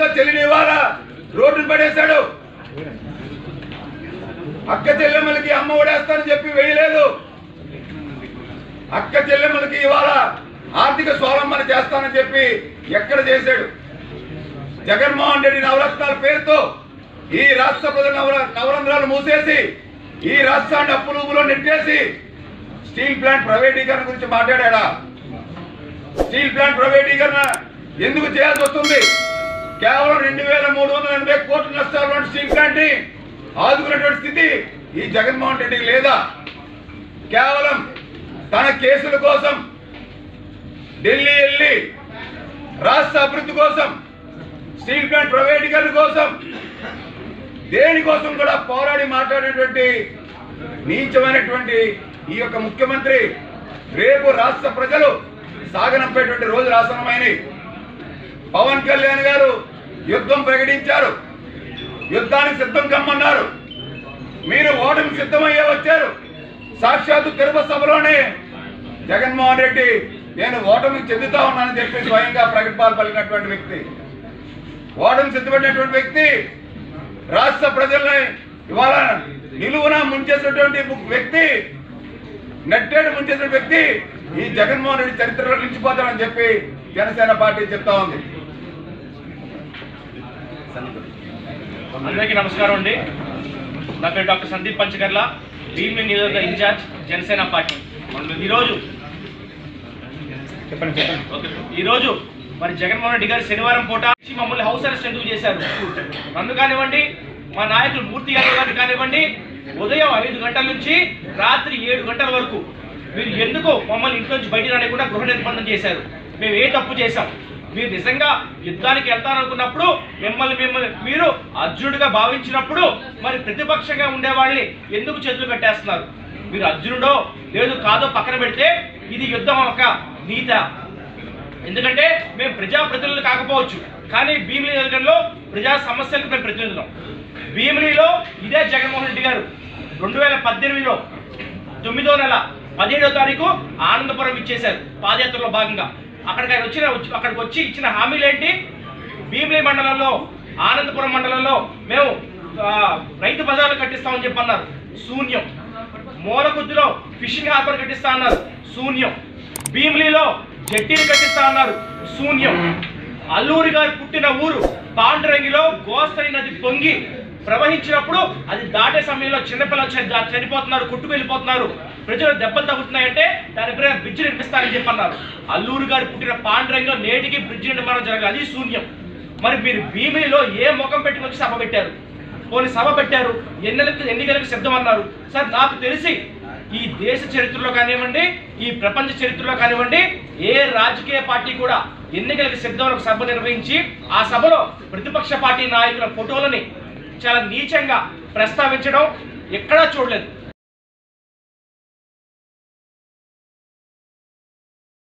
సొంత చెల్లిని ఇవాళ రోడ్డును పడేశాడు. అక్క చెల్లెమ్మలకి అమ్మ ఒడేస్తానని చెప్పి వేయలేదు. అక్క చెల్లెమ్మలకి ఇవాళ ఆర్థిక స్వావలంబన చేస్తానని చెప్పి ఎక్కడ చేశాడు? జగన్మోహన్ రెడ్డి నవరత్నాల పేరుతో ఈ రాష్ట్ర ప్రజల నవరంధ్రాలు మూసేసి ఈ రాష్ట్రాన్ని అప్పులు నెట్టేసి స్టీల్ ప్లాంట్ ప్రైవేటీకరణ గురించి మాట్లాడా? స్టీల్ ప్లాంట్ ప్రైవేటీకరణ ఎందుకు చేయాల్సి వస్తుంది? కేవలం 2380 కోట్ల నష్టాలు స్టీల్ ప్లాంట్ ని ఆదుకున్నటువంటి స్థితి ఈ జగన్మోహన్ రెడ్డికి లేదా? కేవలం తన కేసుల కోసం ఢిల్లీ వెళ్ళి రాష్ట్ర అభివృద్ధి కోసం, స్టీల్ ప్లాంట్ ప్రైవేటీకరణ కోసం, దేనికోసం కూడా పోరాడి మాట్లాడేటువంటి నీచమైనటువంటి ఈ యొక్క ముఖ్యమంత్రి రేపు రాష్ట్ర ప్రజలు సాగనంపేటువంటి రోజులు ఆసన్నమైనవి. పవన్ కళ్యాణ్ గారు యుద్ధం ప్రకటించారు, యుద్ధానికి సిద్ధం కమ్మన్నారు. మీరు ఓటమి సిద్ధమయ్యే వచ్చారు. సాక్షాత్తు తిరుపతి సభలోనే జగన్మోహన్ రెడ్డి నేను ఓటమికి చెందుతా ఉన్నానని చెప్పి స్వయంగా ప్రగతిపాలు పలికినటువంటి వ్యక్తి, ఓటమి సిద్ధపడినటువంటి వ్యక్తి, రాష్ట్ర ప్రజల్ని ఇవాళ నిలువున ముంచేసినటువంటి వ్యక్తి, నెట్టేడు ముంచేసిన వ్యక్తి ఈ జగన్మోహన్ రెడ్డి చరిత్రలో నిలిచిపోతాడని చెప్పి జనసేన పార్టీ చెప్తా ఉంది. అందరికీ నమస్కారం అండి. నా పేరు డాక్టర్ సందీప్ పంచకర్ల, భీమిలి నియోజకవర్గ ఇన్ఛార్జ్ జనసేన పార్టీ. ఈరోజు మరి జగన్మోహన్ రెడ్డి గారు శనివారం పూట మమ్మల్ని హౌస్ అరెస్ట్ ఎందుకు చేశారు? నన్ను కానివ్వండి, మా నాయకులు మూర్తి గారు కానివ్వండి, ఉదయం 5 గంటల నుంచి రాత్రి 7 గంటల వరకు మీరు ఎందుకు మమ్మల్ని ఇంట్లో నుంచి బయట రానికుండా గృహ నిర్బంధం చేశారు? మేము ఏ తప్పు చేశాం? మీరు నిజంగా యుద్ధానికి వెళ్తారనుకున్నప్పుడు మీరు అర్జునుడిగా భావించినప్పుడు మరి ప్రతిపక్షంగా ఉండేవాళ్ళని ఎందుకు చేతులు పెట్టేస్తున్నారు? మీరు అర్జునుడో లేదు కాదో పక్కన పెడితే ఇది యుద్ధం ఒక నీత. ఎందుకంటే మేము ప్రజాప్రతినిధులు కాకపోవచ్చు, కానీ భీమిలి నియోజకవర్గంలో ప్రజా సమస్యలకు మేము ప్రతినిధులం. భీమిలిలో ఇదే జగన్మోహన్ రెడ్డి గారు 2018లో 9వ నెల 17వ తారీఖు ఆనందపురం ఇచ్చేశారు పాదయాత్రలో భాగంగా. అక్కడికి వచ్చి ఇచ్చిన హామీలు ఏంటి? భీమిలి మండలంలో, ఆనందపురం మండలంలో మేము రైతు బజార్లు కట్టిస్తామని చెప్పన్నారు, శూన్యం. మూలకుద్దులో ఫిషింగ్ హార్బర్ కట్టిస్తా అన్నారు, శూన్యం. భీమిలిలో జట్టీలు కట్టిస్తా అన్నారు, శూన్యం. అల్లూరి గారు పుట్టిన ఊరు పాండ్రంగిలో గోస్తరి నది పొంగి ప్రవహించినప్పుడు అది దాటే సమయంలో చిన్నపిల్లలు చనిపోతున్నారు, కొట్టుకు వెళ్ళిపోతున్నారు, ప్రజలు దెబ్బలు తగ్గుతున్నాయంటే దానిపై బ్రిడ్జ్ నిర్మిస్తారని చెప్పన్నారు. అల్లూరి గారు పుట్టిన పాండ్రంగిలో నేటికి బ్రిడ్జ్ నిర్మాణం జరగాలి, అది శూన్యం. మరి మీరు భీమిలిలో ఏ ముఖం పెట్టుకొని సభ పెట్టారు? పోనీ సభ పెట్టారు, ఎన్నికలకు సిద్ధం అన్నారు. సార్, నాకు తెలిసి ఈ దేశ చరిత్రలో కానివ్వండి, ఈ ప్రపంచ చరిత్రలో కానివ్వండి, ఏ రాజకీయ పార్టీ కూడా ఎన్నికలకు సిద్ధం ఒక సభ నిర్వహించి ఆ సభలో ప్రతిపక్ష పార్టీ నాయకుల ఫోటోలని చాలా నీచంగా ప్రస్తావించడం ఎక్కడా చూడలేదు.